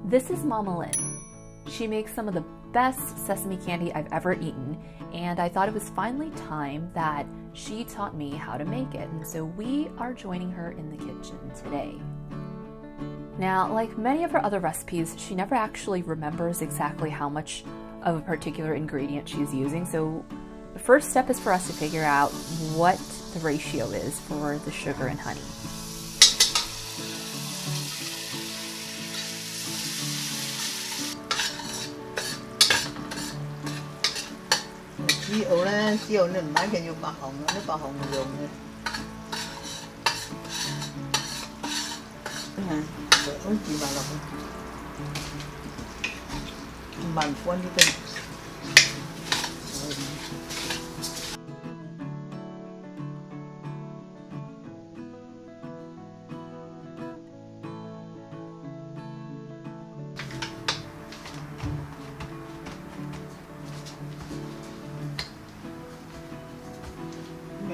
This is Mama Lin. She makes some of the best sesame candy I've ever eaten, and I thought it was finally time that she taught me how to make it, and so we are joining her in the kitchen today. Now, like many of her other recipes, she never actually remembers exactly how much of a particular ingredient she's using, so the first step is for us to figure out what the ratio is for the sugar and honey.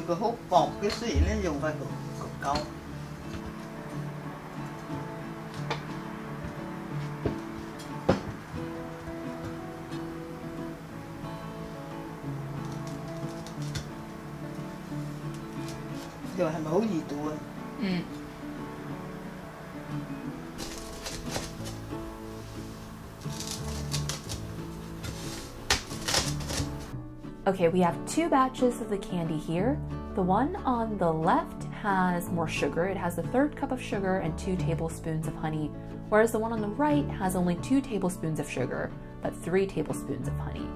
Cái hút bọt cái xỉ lên dùng phải cực cao. Giờ hay nấu gì tụi? Okay, we have two batches of the candy here. The one on the left has more sugar. It has a 1/3 cup of sugar and 2 tablespoons of honey, whereas the one on the right has only 2 tablespoons of sugar, but 3 tablespoons of honey.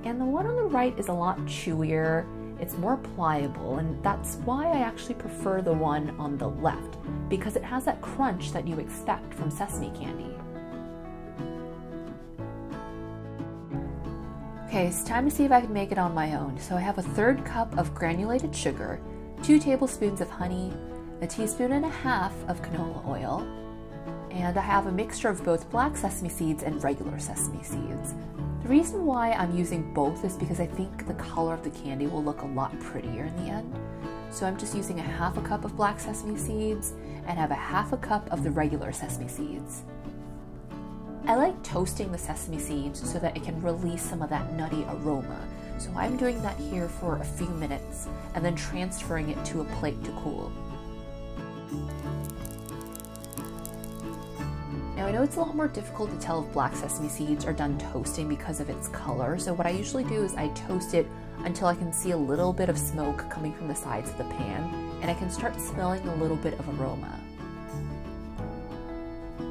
And the one on the right is a lot chewier, it's more pliable, and that's why I actually prefer the one on the left, because it has that crunch that you expect from sesame candy. Okay, it's time to see if I can make it on my own. So I have a 1/3 cup of granulated sugar, 2 tablespoons of honey, 1.5 teaspoons of canola oil, and I have a mixture of both black sesame seeds and regular sesame seeds. The reason why I'm using both is because I think the color of the candy will look a lot prettier in the end. So I'm just using 1/2 cup of black sesame seeds and have 1/2 cup of the regular sesame seeds. I like toasting the sesame seeds so that it can release some of that nutty aroma. So I'm doing that here for a few minutes and then transferring it to a plate to cool. Now I know it's a lot more difficult to tell if black sesame seeds are done toasting because of its color, so what I usually do is I toast it until I can see a little bit of smoke coming from the sides of the pan, and I can start smelling a little bit of aroma.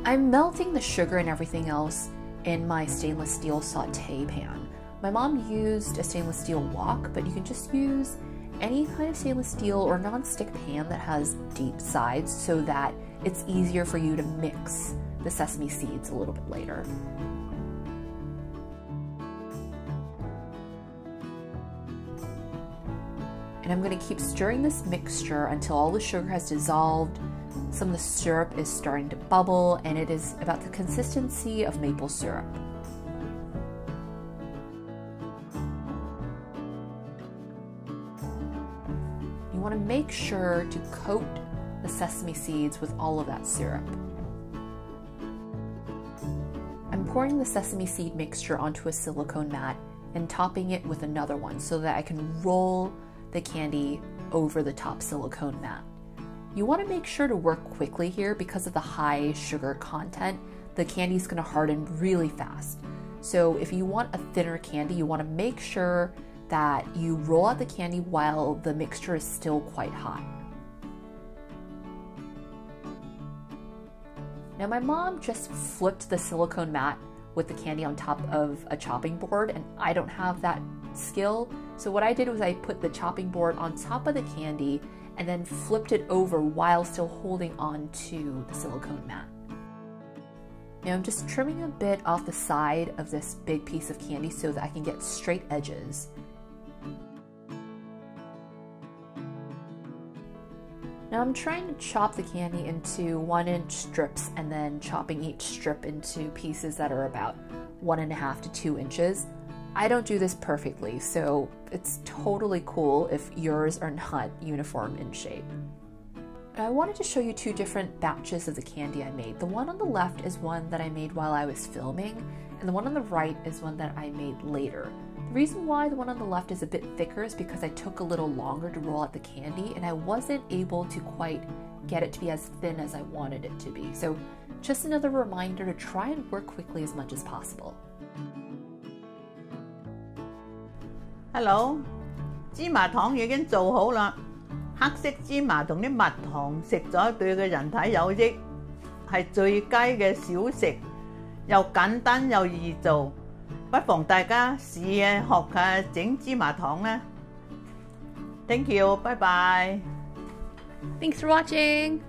I'm melting the sugar and everything else in my stainless steel sauté pan. My mom used a stainless steel wok, but you can just use any kind of stainless steel or non-stick pan that has deep sides so that it's easier for you to mix the sesame seeds a little bit later. And I'm going to keep stirring this mixture until all the sugar has dissolved. Some of the syrup is starting to bubble, and it is about the consistency of maple syrup. You want to make sure to coat the sesame seeds with all of that syrup. I'm pouring the sesame seed mixture onto a silicone mat and topping it with another one so that I can roll the candy over the top silicone mat. You want to make sure to work quickly here because of the high sugar content. The candy is going to harden really fast. So if you want a thinner candy, you want to make sure that you roll out the candy while the mixture is still quite hot. Now my mom just flipped the silicone mat with the candy on top of a chopping board, and I don't have that skill. So what I did was I put the chopping board on top of the candy and then flipped it over while still holding on to the silicone mat. Now I'm just trimming a bit off the side of this big piece of candy so that I can get straight edges. Now I'm trying to chop the candy into 1-inch strips and then chopping each strip into pieces that are about 1.5 to 2 inches. I don't do this perfectly, so it's totally cool if yours are not uniform in shape. I wanted to show you two different batches of the candy I made. The one on the left is one that I made while I was filming, and the one on the right is one that I made later. The reason why the one on the left is a bit thicker is because I took a little longer to roll out the candy, and I wasn't able to quite get it to be as thin as I wanted it to be. So just another reminder to try and work quickly as much as possible. Hello， 芝麻糖已經做好啦。黑色芝麻同啲蜜糖食咗對個人體有益，係最佳嘅小食，又簡單又易做，不妨大家試下學下整芝麻糖啦。Thank you，拜拜。Thanks for watching!